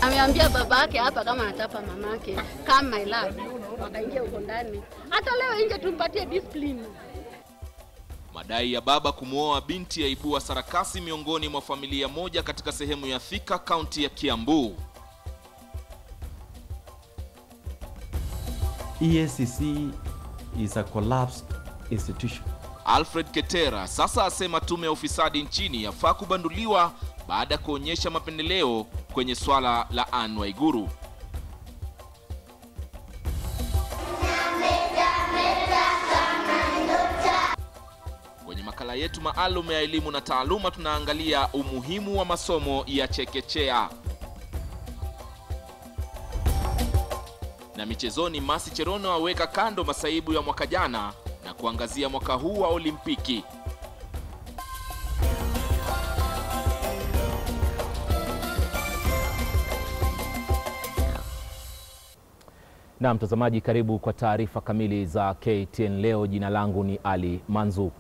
Ameambia babake hapa kama atapa mamake kama my love, wakaingia huko ndani. Hata leo nje tumpatie discipline. Madai ya baba kumuoa binti yaibua sarakasi miongoni mwa familia moja katika sehemu ya Thika, kaunti ya Kiambu. EACC is a collapsed institution. Alfred Ketera sasa asema tume ya ufisadi nchini yafaa kubanduliwa baada ya kuonyesha mapendeleo kwenye swala la Anne Waiguru. Kwenye makala yetu maalum ya elimu na taaluma tunaangalia umuhimu wa masomo ya chekechea. Na michezoni, Mercy Cherono aweka kando masaibu ya mwaka jana na kuangazia mwaka huu wa Olimpiki. Na mtazamaji, karibu kwa taarifa kamili za KTN leo. Jina langu ni Ali Manzu.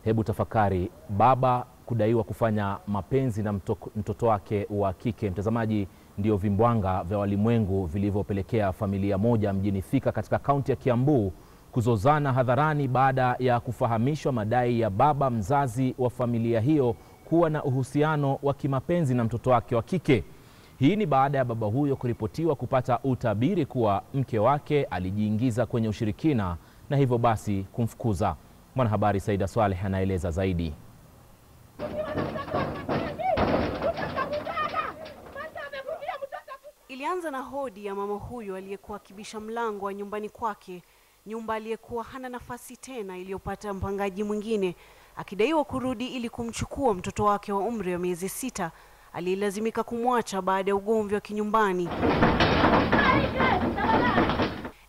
Hebu tafakari, baba kudaiwa kufanya mapenzi na mtoto wake wa kike. Mtazamaji, ndio vimbwanga vya walimwengu vilivyopelekea familia moja mjini Thika katika kaunti ya Kiambu kuzozana hadharani baada ya kufahamishwa madai ya baba mzazi wa familia hiyo kuwa na uhusiano wa kimapenzi na mtoto wake wa kike. Hii ni baada ya baba huyo kuripotiwa kupata utabiri kuwa mke wake alijiingiza kwenye ushirikina na hivyo basi kumfukuza. Mwanahabari Saida Swaleh anaeleza zaidi. Ilianza na hodi ya mama huyo aliyekuwa akibisha mlango wa nyumbani kwake, nyumba aliyekuwa hana nafasi tena, iliyopata mpangaji mwingine akidaiwa kurudi ili kumchukua mtoto wake wa umri wa miezi 6 aliyelazimika kumwacha baada ya ugomvi wa kinyumbani,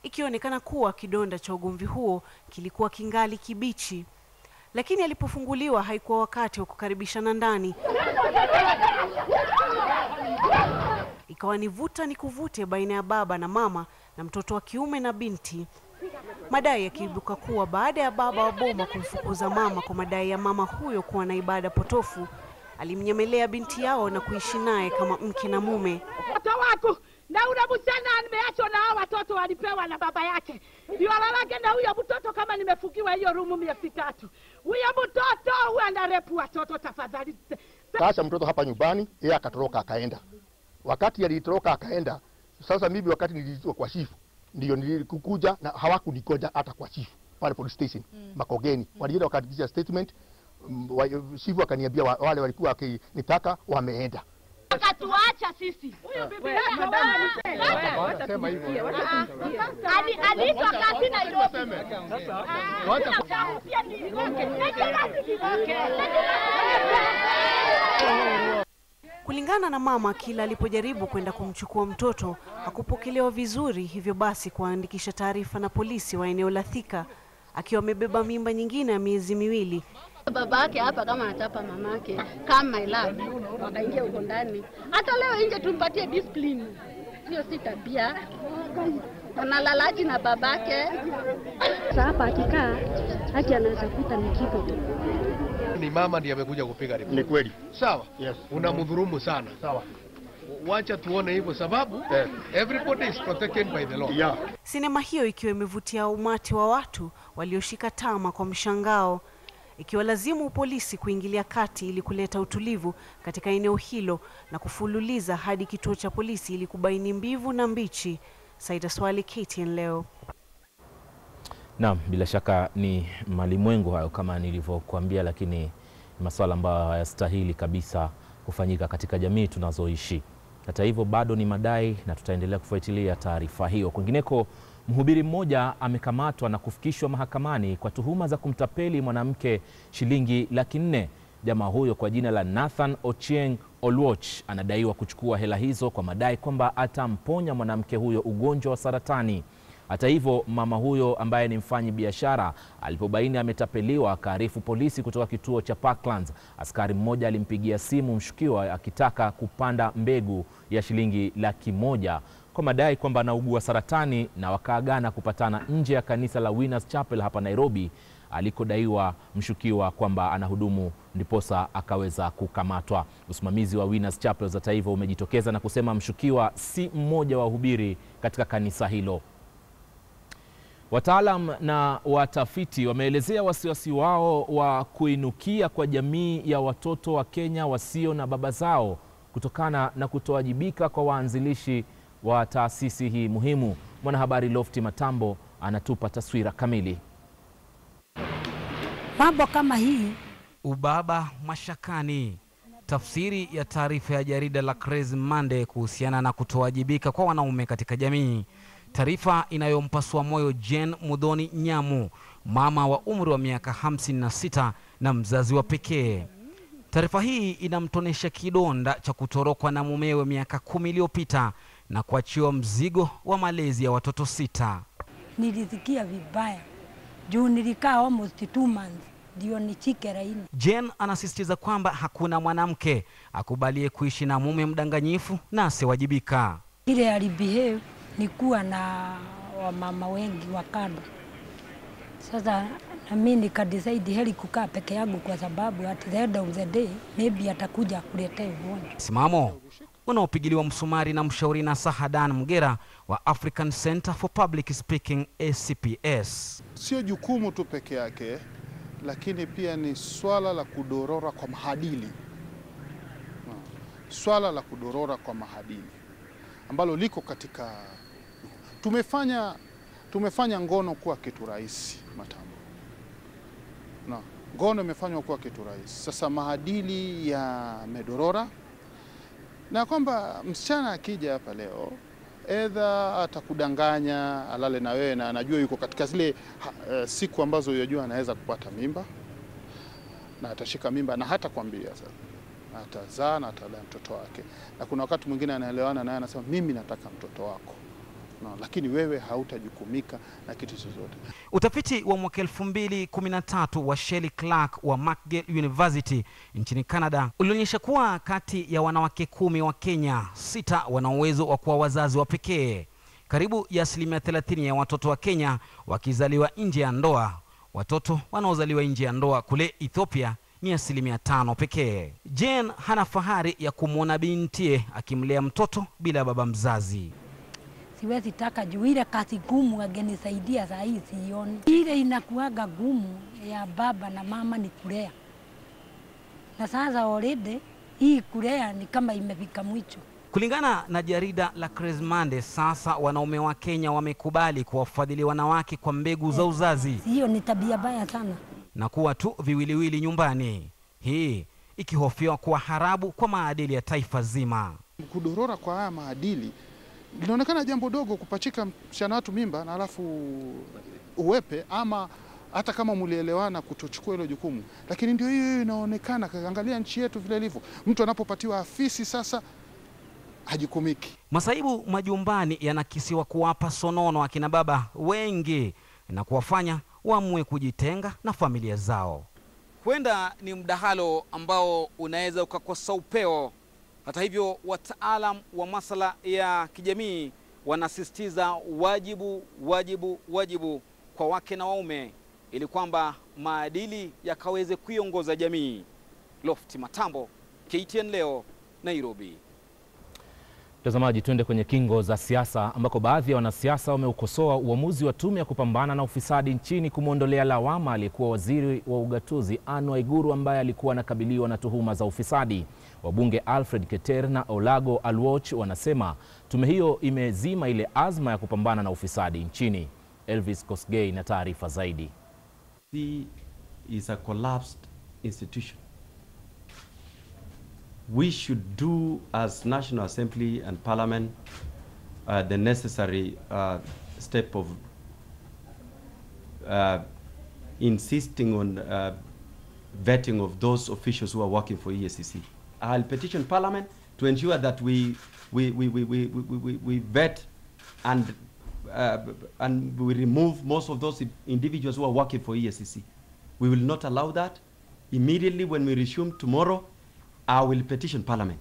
ikionekana kuwa kidonda cha ugomvi huo kilikuwa kingali kibichi. Lakini alipofunguliwa haikuwa wakati wa kukaribishana ndani. Ikawa ni vuta ni kuvute baina ya baba na mama na mtoto wa kiume na binti. Madai yakiibuka kuwa baada ya baba wa boma kumfukuza mama kwa madai ya mama huyo kuwa na ibada potofu, alimnyemelea binti yao na kuishi naye kama mke na mume. Mtoto wako na ule msichana nimeachwa na hao watoto walipewa na baba yake. Ndio lalage na huyo mtoto kama nimefukiwa hiyo rumu miezi 3. Huyo mtoto huwa anarepu watoto tafadhali. Sasa mtoto hapa nyumbani, yeye akatoroka akaenda. Wakati alitoroka akaenda, sasa mimi wakati nilizwa kwa chifu, ndio nilikuja na hawakunikoja hata kwa chifu pale police station Makogeni. Walienda wakaandikisha statement, chifu akaniambia wale walikuwa wakinitaka wameenda. Akatuacha sisi. Huyo bibi Watasema hivyo. Aliitwa kazi na Nairobi. Kulingana na mama, kila alipojaribu kwenda kumchukua mtoto hakupokelewa vizuri, hivyo basi kuandikisha taarifa na polisi wa eneo la Thika akiwa amebeba mimba nyingine ya miezi 2. Babake hapa kama atapa mamake kama my love, wakaingia huko ndani. Hata leo nje tumpatie discipline. Sio si tabia. Analalaji na babake. Sasa hapa akikaa haki anaweza kuta ni kifo. Ni mama ndiye amekuja kupiga ripoti. Ni kweli. Sawa? Yes. Unamdhulumu sana. Sawa. Wacha tuone hivyo sababu everybody is protected by the law. Yeah. Sinema hiyo ikiwa imevutia umati wa watu walioshika tama kwa mshangao, ikiwa lazimu polisi kuingilia kati ili kuleta utulivu katika eneo hilo na kufululiza hadi kituo cha polisi ili kubaini mbivu na mbichi. Saida Swali, KTN leo. Naam, bila shaka ni malimwengu hayo kama nilivyokuambia, lakini masuala ambayo hayastahili kabisa kufanyika katika jamii tunazoishi. Hata hivyo bado ni madai na tutaendelea kufuatilia taarifa hiyo. Kwingineko, mhubiri mmoja amekamatwa na kufikishwa mahakamani kwa tuhuma za kumtapeli mwanamke shilingi 400,000. Jamaa huyo kwa jina la Nathan Ochieng Oluoch anadaiwa kuchukua hela hizo kwa madai kwamba atamponya mwanamke huyo ugonjwa wa saratani. Hata hivyo, mama huyo ambaye ni mfanyi biashara alipobaini ametapeliwa akaarifu polisi kutoka kituo cha Parklands. Askari mmoja alimpigia simu mshukiwa akitaka kupanda mbegu ya shilingi 100,000 kwa madai kwamba anaugua saratani, na wakaagana kupatana nje ya kanisa la Winners Chapel hapa Nairobi alikodaiwa mshukiwa kwamba anahudumu, ndiposa akaweza kukamatwa. Usimamizi wa Winners Chapel hata hivyo umejitokeza na kusema mshukiwa si mmoja wa wahubiri katika kanisa hilo. Wataalam na watafiti wameelezea wasiwasi wao wa kuinukia kwa jamii ya watoto wa Kenya wasio na baba zao kutokana na kutowajibika kwa waanzilishi wa taasisi hii muhimu. Mwanahabari Lofty Matambo anatupa taswira kamili. Mambo kama hii, ubaba mashakani. Tafsiri ya taarifa ya jarida la Crazy Monday kuhusiana na kutowajibika kwa wanaume katika jamii. Taarifa inayompasua moyo Jane Muthoni Nyamu, mama wa umri wa miaka 56 na mzazi wa pekee. Taarifa hii inamtonesha kidonda cha kutorokwa na mumewe miaka 10 iliyopita na kuachiwa mzigo wa malezi ya watoto 6. Nilisikia vibaya. Juu nilikaa almost 2 months ndio nichike laini. Jane anasisitiza kwamba hakuna mwanamke akubalie kuishi na mume mdanganyifu na asiwajibika. Ile alibehave ni kuwa na wamama wengi wa kando. Sasa na mimi nikadecide heri kukaa peke yangu kwa sababu at the end of the day maybe atakuja kuletea ugonjwa. Simamo unaopigiliwa msumari na mshauri na Sahadan Mgera wa African Center for Public Speaking ACPS. Sio jukumu tu peke yake, lakini pia ni swala la kudorora kwa maadili. Swala la kudorora kwa maadili ambalo liko katika tumefanya ngono kuwa kitu rahisi, Matambo. Ngono imefanywa kuwa kitu rahisi. Sasa maadili ya medorora, na kwamba msichana akija hapa leo either atakudanganya alale na wewe na anajua yuko katika zile siku ambazo yajua anaweza kupata mimba, na atashika mimba na hata kwambia sasa atazaa na atalea mtoto wake, na kuna wakati mwingine anaelewana naye anasema mimi nataka mtoto wako. No, lakini wewe hautajukumika na kitu chochote. Utafiti wa mwaka 2013 wa Shelley Clark wa McGill University nchini Canada ulionyesha kuwa kati ya wanawake 10 wa Kenya, 6 wana uwezo wa kuwa wazazi wa pekee. Karibu ya 30% ya watoto wa Kenya wakizaliwa nje ya ndoa. Watoto wanaozaliwa nje ya ndoa kule Ethiopia ni 5% pekee. Jane hana fahari ya kumwona bintie akimlea mtoto bila baba mzazi. Siwezi taka juu ile kazi gumu angenisaidia saa hii sioni. Ile inakuaga gumu ya baba na mama ni kulea. Na sasa already hii kulea ni kama imefika mwisho. Kulingana na jarida la Crazy Monday, sasa wanaume wa Kenya wamekubali kuwafadhili wanawake kwa mbegu za uzazi. Hiyo ni tabia baya sana. Na kuwa tu viwiliwili nyumbani. Hii ikihofiwa kuwa harabu kwa maadili ya taifa zima. Kudorora kwa haya maadili linaonekana jambo dogo, kupachika msichana watu mimba na alafu uwepe, ama hata kama mlielewana kutochukua hilo jukumu. Lakini ndio hiyo inaonekana, angalia nchi yetu vile ilivyo. Mtu anapopatiwa afisi sasa hajikumiki. Masaibu majumbani yanakisiwa kuwapa sonono akina baba wengi na kuwafanya waamue kujitenga na familia zao. Huenda ni mdahalo ambao unaweza ukakosa upeo. Hata hivyo, wataalam wa masuala ya kijamii wanasisitiza wajibu kwa wake na waume ili kwamba maadili yakaweze kuiongoza jamii. Lofty Matambo, KTN leo, Nairobi. Mtazamaji, tuende kwenye kingo za siasa ambako baadhi ya wanasiasa wameukosoa uamuzi wa tume ya kupambana na ufisadi nchini kumwondolea lawama aliyekuwa waziri wa ugatuzi Anne Waiguru ambaye alikuwa anakabiliwa na tuhuma za ufisadi. Wabunge Alfred Keter na Olago Alwoch wanasema tume hiyo imezima ile azma ya kupambana na ufisadi nchini. Elvis Kosgei na taarifa zaidi. The is a collapsed institution. We should do as National Assembly and Parliament the necessary step of insisting on vetting of those officials who are working for EACC. I'll petition Parliament to ensure that we vet and we remove most of those individuals who are working for EACC. We will not allow that. Immediately when we resume tomorrow, I will petition Parliament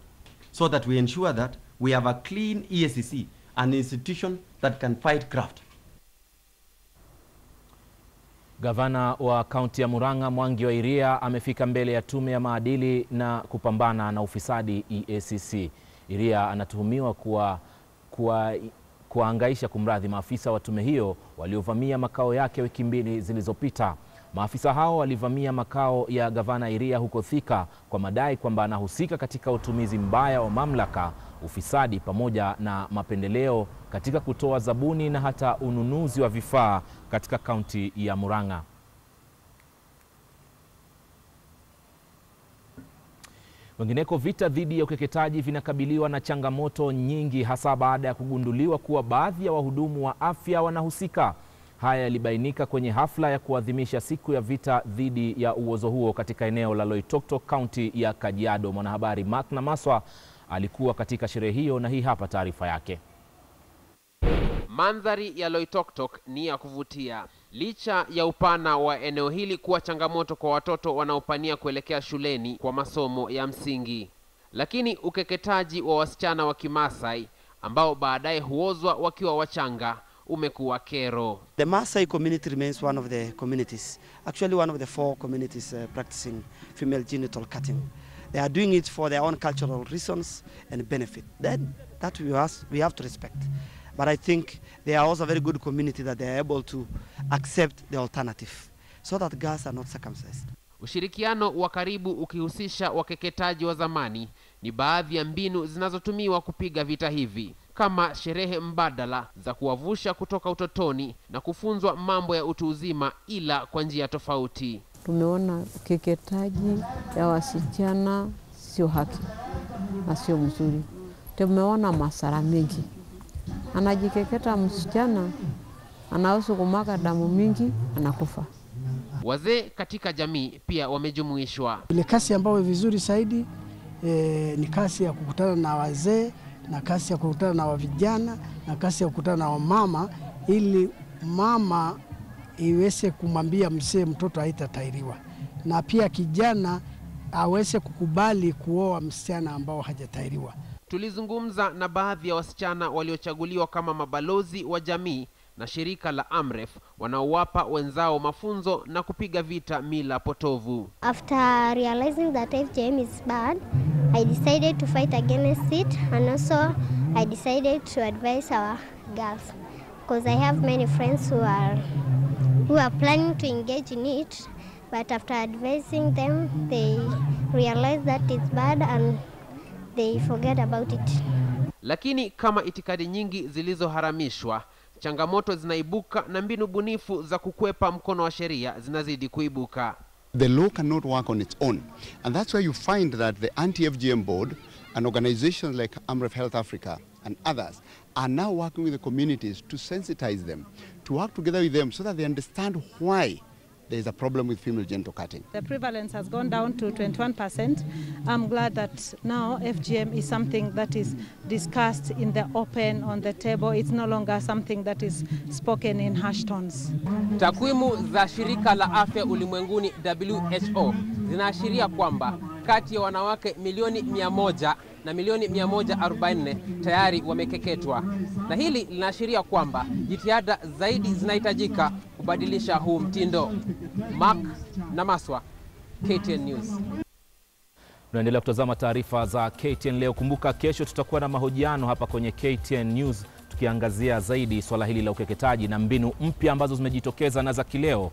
so that we ensure that we have a clean EACC, an institution that can fight graft. Gavana wa kaunti ya Murang'a Mwangi wa Iria amefika mbele ya tume ya maadili na kupambana na ufisadi EACC. Iria anatuhumiwa kuwahangaisha kumradhi maafisa wa tume hiyo waliovamia makao yake wiki 2 zilizopita. Maafisa hao walivamia makao ya gavana Iria huko Thika kwa madai kwamba anahusika katika utumizi mbaya wa mamlaka, ufisadi pamoja na mapendeleo katika kutoa zabuni na hata ununuzi wa vifaa katika kaunti ya Murang'a. Wengineko, vita dhidi ya ukeketaji vinakabiliwa na changamoto nyingi, hasa baada ya kugunduliwa kuwa baadhi ya wahudumu wa afya wanahusika. Haya yalibainika kwenye hafla ya kuadhimisha siku ya vita dhidi ya uozo huo katika eneo la Loitoktok, kaunti ya Kajiado. Mwanahabari Mark Namaswa alikuwa katika sherehe hiyo na hii hapa taarifa yake. Mandhari ya Loitoktok ni ya kuvutia. Licha ya upana wa eneo hili kuwa changamoto kwa watoto wanaopania kuelekea shuleni kwa masomo ya msingi. Lakini ukeketaji wa wasichana wa Kimasai ambao baadaye huozwa wakiwa wachanga umekuwa kero. The Maasai community remains one of the communities, actually one of the 4 communities practicing female genital cutting. They are doing it for their own cultural reasons and benefit. That we have to respect. But I think they are also a very good community that they are able to accept the alternative so that girls are not circumcised. Ushirikiano wa karibu ukihusisha wakeketaji wa zamani ni baadhi ya mbinu zinazotumiwa kupiga vita hivi, kama sherehe mbadala za kuwavusha kutoka utotoni na kufunzwa mambo ya utu uzima ila kwa njia tofauti. Tumeona ukeketaji ya wasichana sio haki na sio mzuri. Tumeona masara mengi. Anajikeketa msichana, anaweza kumwaga damu mingi, anakufa. Wazee katika jamii pia wamejumuishwa. Ile kasi ambayo vizuri zaidi ni kasi ya kukutana na wazee, na kasi ya kukutana na vijana, na kasi ya kukutana na wamama, ili mama iweze kumwambia mzee mtoto haitatairiwa, na pia kijana aweze kukubali kuoa msichana ambao hajatairiwa. Tulizungumza na baadhi ya wasichana waliochaguliwa kama mabalozi wa jamii na shirika la Amref wanaowapa wenzao mafunzo na kupiga vita mila potovu. After realizing that FGM is bad, I decided to fight against it, and also I decided to advise our girls, because I have many friends who are planning to engage in it, but after advising them, they realize that it's bad and they forget about it. Lakini kama itikadi nyingi zilizoharamishwa, changamoto zinaibuka na mbinu bunifu za kukwepa mkono wa sheria zinazidi kuibuka. The law cannot work on its own, and that's why you find that the Anti-FGM Board and organizations like Amref Health Africa and others are now working with the communities to sensitize them, to work together with them so that they understand why there is a problem with female genital cutting. The prevalence has gone down to 21%. I'm glad that now FGM is something that is discussed in the open, on the table. It's no longer something that is spoken in hushed tones. Takwimu za shirika la afya ulimwenguni WHO zinaashiria kwamba kati ya wanawake milioni 100 na milioni 140 tayari wamekeketwa, na hili linaashiria kwamba jitihada zaidi zinahitajika kubadilisha huu mtindo. Mark Namaswa, KTN News. Tunaendelea kutazama taarifa za KTN leo. Kumbuka kesho tutakuwa na mahojiano hapa kwenye KTN News tukiangazia zaidi swala hili la ukeketaji na mbinu mpya ambazo zimejitokeza na za kileo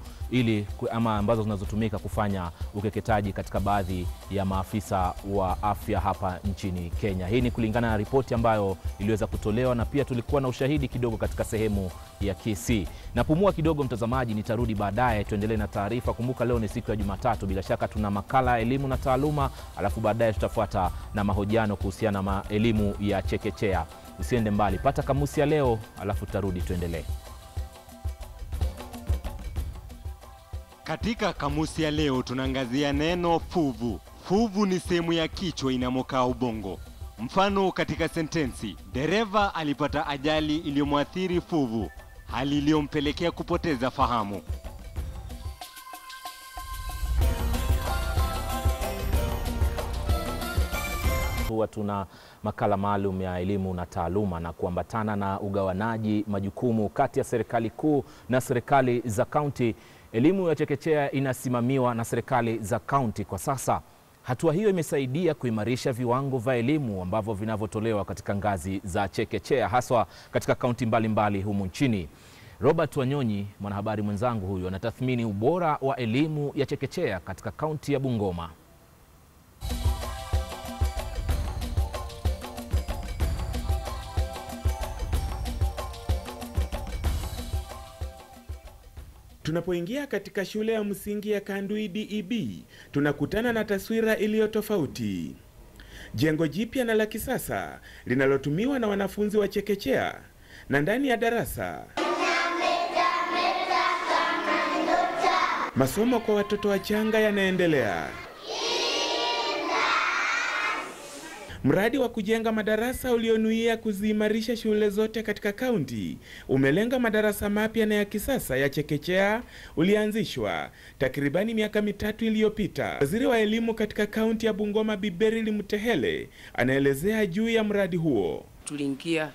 ama ambazo zinazotumika kufanya ukeketaji katika baadhi ya maafisa wa afya hapa nchini Kenya. Hii ni kulingana na ripoti ambayo iliweza kutolewa, na pia tulikuwa na ushahidi kidogo katika sehemu ya KC. Napumua kidogo mtazamaji, nitarudi baadaye tuendelee na taarifa. Kumbuka leo ni siku ya Jumatatu, bila shaka tuna makala ya elimu na taaluma, alafu baadaye tutafuata na mahojiano kuhusiana na elimu ya chekechea. Usiende mbali, pata kamusi ya leo, alafu tutarudi tuendelee. Katika kamusi ya leo tunaangazia neno fuvu. Fuvu ni sehemu ya kichwa inamokaa ubongo. Mfano katika sentensi, dereva alipata ajali iliyomwathiri fuvu, hali iliyompelekea kupoteza fahamu. Huwa tuna makala maalum ya elimu na taaluma, na kuambatana na ugawanaji majukumu kati ya serikali kuu na serikali za kaunti. Elimu ya chekechea inasimamiwa na serikali za kaunti kwa sasa. Hatua hiyo imesaidia kuimarisha viwango vya elimu ambavyo vinavyotolewa katika ngazi za chekechea haswa katika kaunti mbalimbali humu nchini. Robert Wanyonyi, mwanahabari mwenzangu huyu, anatathmini ubora wa elimu ya chekechea katika kaunti ya Bungoma. Tunapoingia katika shule ya msingi ya Kandui DEB, tunakutana na taswira iliyo tofauti. Jengo jipya na la kisasa linalotumiwa na wanafunzi wa chekechea, na ndani ya darasa masomo kwa watoto wachanga yanaendelea. Mradi wa kujenga madarasa ulionuia kuziimarisha shule zote katika kaunti umelenga madarasa mapya na ya kisasa ya chekechea ulianzishwa takribani miaka 3 iliyopita. Waziri wa elimu katika kaunti ya Bungoma Bi Beryl Mutehele anaelezea juu ya mradi huo. Tuliingia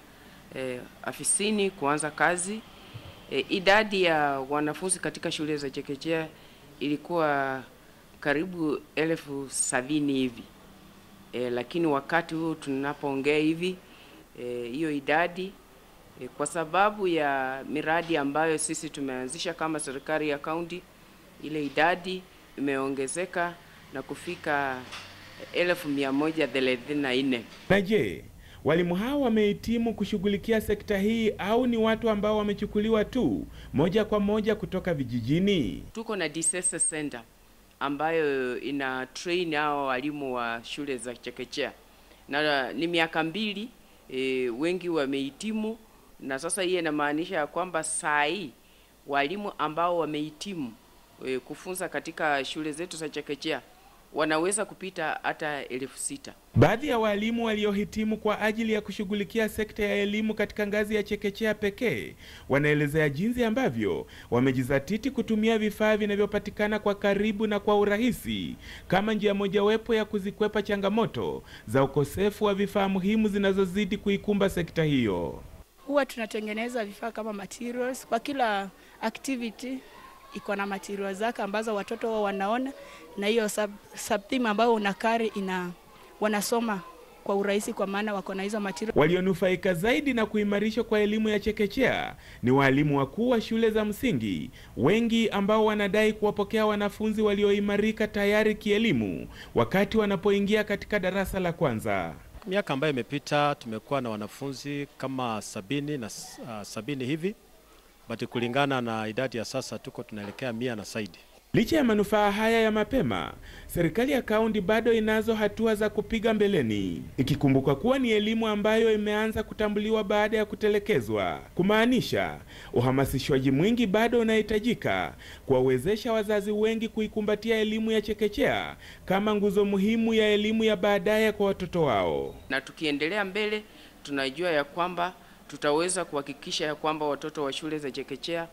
afisini kuanza kazi. Idadi ya wanafunzi katika shule za chekechea ilikuwa karibu 70,000 hivi. Lakini wakati huu tunapoongea hivi hiyo idadi kwa sababu ya miradi ambayo sisi tumeanzisha kama serikali ya kaunti, ile idadi imeongezeka na kufika 1134. Na je, walimu hao wamehitimu kushughulikia sekta hii au ni watu ambao wamechukuliwa tu moja kwa moja kutoka vijijini? Tuko na disaster center ambayo ina train hao walimu wa shule za chekechea, na ni miaka 2 wengi wamehitimu, na sasa hii inamaanisha ya kwamba saa hii walimu ambao wamehitimu kufunza katika shule zetu za chekechea wanaweza kupita hata 6,000. Baadhi ya walimu waliohitimu kwa ajili ya kushughulikia sekta ya elimu katika ngazi ya chekechea pekee wanaelezea jinsi ambavyo wamejizatiti kutumia vifaa vinavyopatikana kwa karibu na kwa urahisi kama njia mojawapo ya kuzikwepa changamoto za ukosefu wa vifaa muhimu zinazozidi kuikumba sekta hiyo. Huwa tunatengeneza vifaa kama materials kwa kila activity. Iko na materials zake ambazo watoto wao wanaona, na hiyo sub-theme ambayo unakari wanasoma kwa urahisi kwa maana wako na hizo materials. Walionufaika zaidi na kuimarishwa kwa elimu ya chekechea ni walimu wakuu wa shule za msingi, wengi ambao wanadai kuwapokea wanafunzi walioimarika tayari kielimu wakati wanapoingia katika darasa la kwanza. Miaka ambayo imepita tumekuwa na wanafunzi kama 70 hivi. But kulingana na idadi ya sasa tunaelekea 100 na zaidi. Licha ya manufaa haya ya mapema, serikali ya kaunti bado inazo hatua za kupiga mbeleni, ikikumbuka kuwa ni elimu ambayo imeanza kutambuliwa baada ya kutelekezwa, kumaanisha uhamasishwaji mwingi bado unahitajika kuwawezesha wazazi wengi kuikumbatia elimu ya chekechea kama nguzo muhimu ya elimu ya baadaye kwa watoto wao. Na tukiendelea mbele, tunajua ya kwamba tutaweza kuhakikisha ya kwamba watoto wa shule za chekechea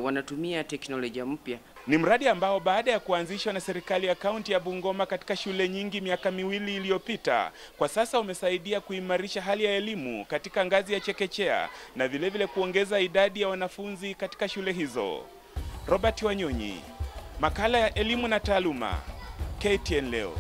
wanatumia teknolojia mpya. Ni mradi ambao baada ya kuanzishwa na serikali ya kaunti ya Bungoma katika shule nyingi miaka 2 iliyopita, kwa sasa umesaidia kuimarisha hali ya elimu katika ngazi ya chekechea na vilevile kuongeza idadi ya wanafunzi katika shule hizo. Robert Wanyonyi, makala ya elimu na taaluma, KTN leo.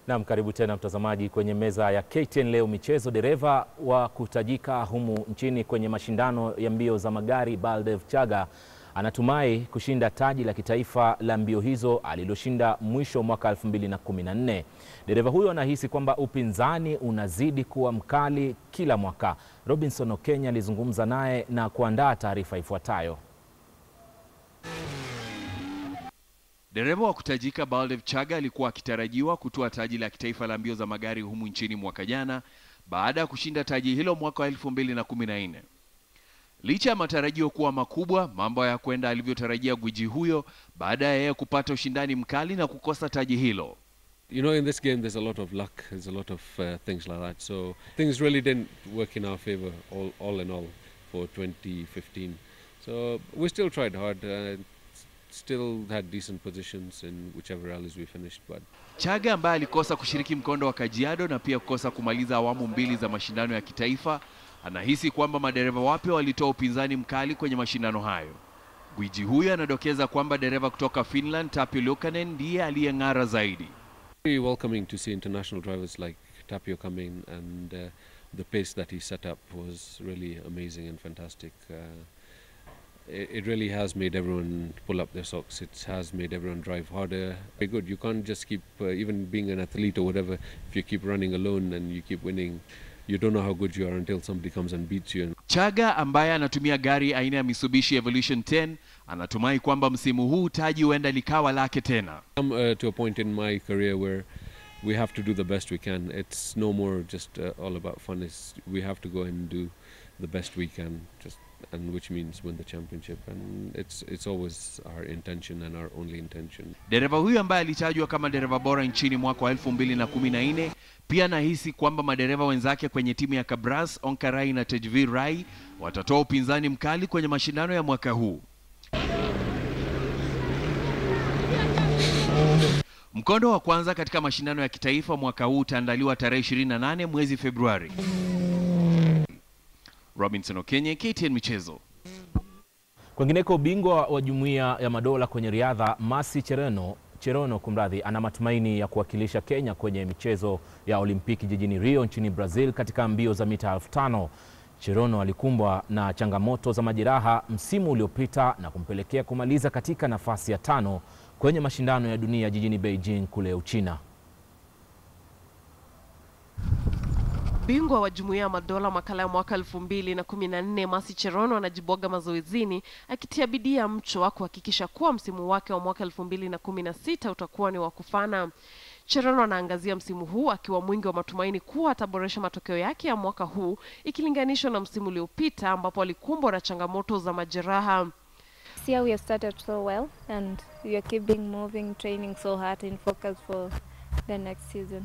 Naam, karibu tena mtazamaji kwenye meza ya KTN leo michezo. Dereva wa kutajika humu nchini kwenye mashindano ya mbio za magari Baldev Chaga anatumai kushinda taji la kitaifa la mbio hizo aliloshinda mwisho mwaka 2014. Dereva huyo anahisi kwamba upinzani unazidi kuwa mkali kila mwaka. Robinson Okenya alizungumza naye na kuandaa taarifa ifuatayo. Dereva wa kutajika Baldev Chaga alikuwa akitarajiwa kutoa taji la kitaifa la mbio za magari humu nchini mwaka jana baada ya kushinda taji hilo mwaka 2014. Licha ya matarajio kuwa makubwa, mambo ya kwenda alivyotarajia gwiji huyo baada ya yeye kupata ushindani mkali na kukosa taji hilo. You know, in this game there's a lot of luck, there's a lot of things like that. So things really didn't work in our favor all in all for 2015. So we still tried hard. still had decent positions in whichever rallies we finished. But Chaga ambaye alikosa kushiriki mkondo wa Kajiado na pia kukosa kumaliza awamu mbili za mashindano ya kitaifa, anahisi kwamba madereva wapya walitoa upinzani mkali kwenye mashindano hayo. Gwiji huyu anadokeza kwamba dereva kutoka Finland Tapio Lukanen ndiye aliyeng'ara zaidi. Very welcoming to see international drivers like Tapio come in, and the pace that he set up was really amazing and fantastic. It really has made everyone pull up their socks. It has made everyone drive harder. Very good. You can't just keep, even being an athlete or whatever, if you keep running alone and you keep winning, you don't know how good you are until somebody comes and beats you. Chaga ambaye anatumia gari aina ya Mitsubishi Evolution 10 anatumai kwamba msimu huu taji huenda likawa lake tena. I'm to a point in my career where we have to do the best we can. It's no more just all about fun. We have to go and do the best we can, and which means win the championship, and it's always our intention and our only intention. Dereva huyu ambaye alitajwa kama dereva bora nchini mwaka wa 2014 pia nahisi kwamba madereva wenzake kwenye timu ya Kabras, Onkarai na Tejvir Rai watatoa upinzani mkali kwenye mashindano ya mwaka huu. Mkondo wa kwanza katika mashindano ya kitaifa mwaka huu utaandaliwa tarehe 28 mwezi Februari. Robinson Okenye, KTN Michezo. Kwingineko, bingwa wa Jumuiya ya Madola kwenye riadha Mercy Cherono kumradhi, ana matumaini ya kuwakilisha Kenya kwenye michezo ya Olimpiki jijini Rio nchini Brazil katika mbio za mita 1500. Cherono alikumbwa na changamoto za majeraha msimu uliopita na kumpelekea kumaliza katika nafasi ya 5 kwenye mashindano ya dunia jijini Beijing kule Uchina. Bingwa wa Jumuiya ya Madola makala ya mwaka 2014 Mercy Cherono anajiboga mazoezini akitia bidii ya mcho kuhakikisha kuwa msimu wake wa mwaka 2016 utakuwa ni wa kufana. Cherono anaangazia msimu huu akiwa mwingi wa matumaini kuwa ataboresha matokeo yake ya mwaka huu ikilinganishwa na msimu uliopita ambapo alikumbwa na changamoto za majeraha. This year we have started so well and we are keeping moving, training so hard and focus for the next season.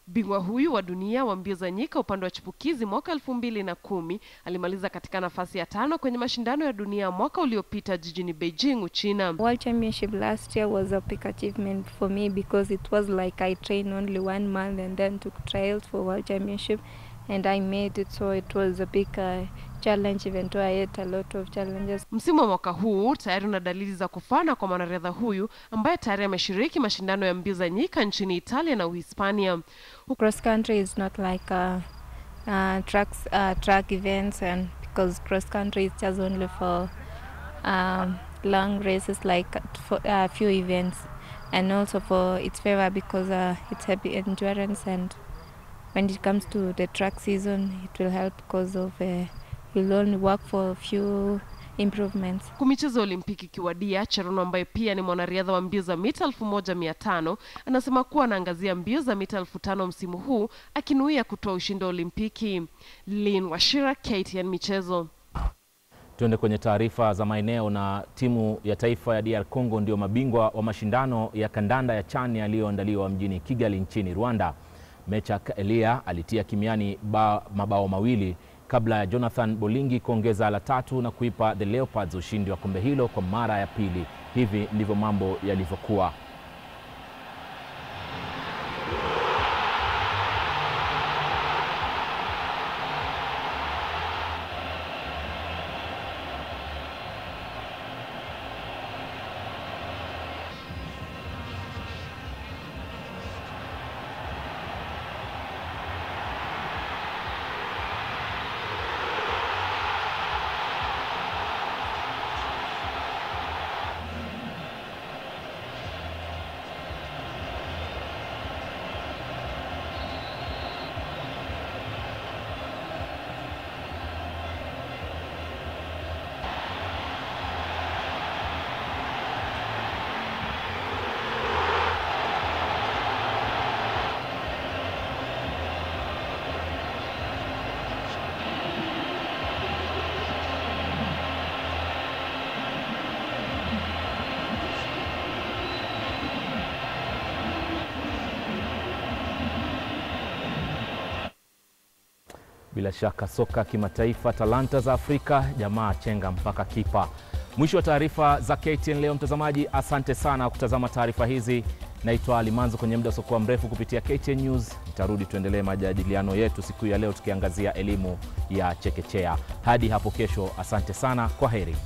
Bingwa huyu wa dunia wa mbio za nyika upande wa chipukizi mwaka 2010 alimaliza katika nafasi ya 5 kwenye mashindano ya dunia mwaka uliopita jijini Beijing, Uchina. World Championship last year was a big achievement for me because it was like I trained only 1 month and then took trials for World Championship and I made it, so it was a big challenge even though I had a lot of challenges. Msimu wa mwaka huu tayari una dalili za kufana kwa mwanariadha huyu ambaye tayari ameshiriki mashindano ya mbio za nyika nchini Italia na Uhispania. Cross country is not like track events, and because cross country is just only for long races, like for few events, and also for its favor because it's heavy endurance, and when it comes to the track season it will help because of we'll only work for a few improvements. Kumichezo Olimpiki kiwadia, Cherono ambaye pia ni mwanariadha wa mbio za mita 1500 anasema kuwa anaangazia mbio za mita 5000 msimu huu akinuia kutoa ushindi wa Olimpiki. Lynn Washira, KTN Michezo. Tuende kwenye taarifa za maeneo na timu ya taifa ya DR Congo ndio mabingwa wa mashindano ya kandanda ya CHAN yaliyoandaliwa mjini Kigali nchini Rwanda. Mechak Elia alitia kimiani mabao mawili kabla ya Jonathan Bolingi kuongeza la 3 na kuipa The Leopards ushindi wa kombe hilo kwa mara ya pili. Hivi ndivyo mambo yalivyokuwa. Bila shaka soka kimataifa, talanta za Afrika, jamaa chenga mpaka kipa. Mwisho wa taarifa za KTN leo mtazamaji, asante sana kutazama taarifa hizi. Naitwa Limanzo. Kwenye muda usiokuwa mrefu kupitia KTN News nitarudi tuendelee majadiliano yetu siku ya leo tukiangazia elimu ya chekechea. Hadi hapo kesho, asante sana, kwa heri.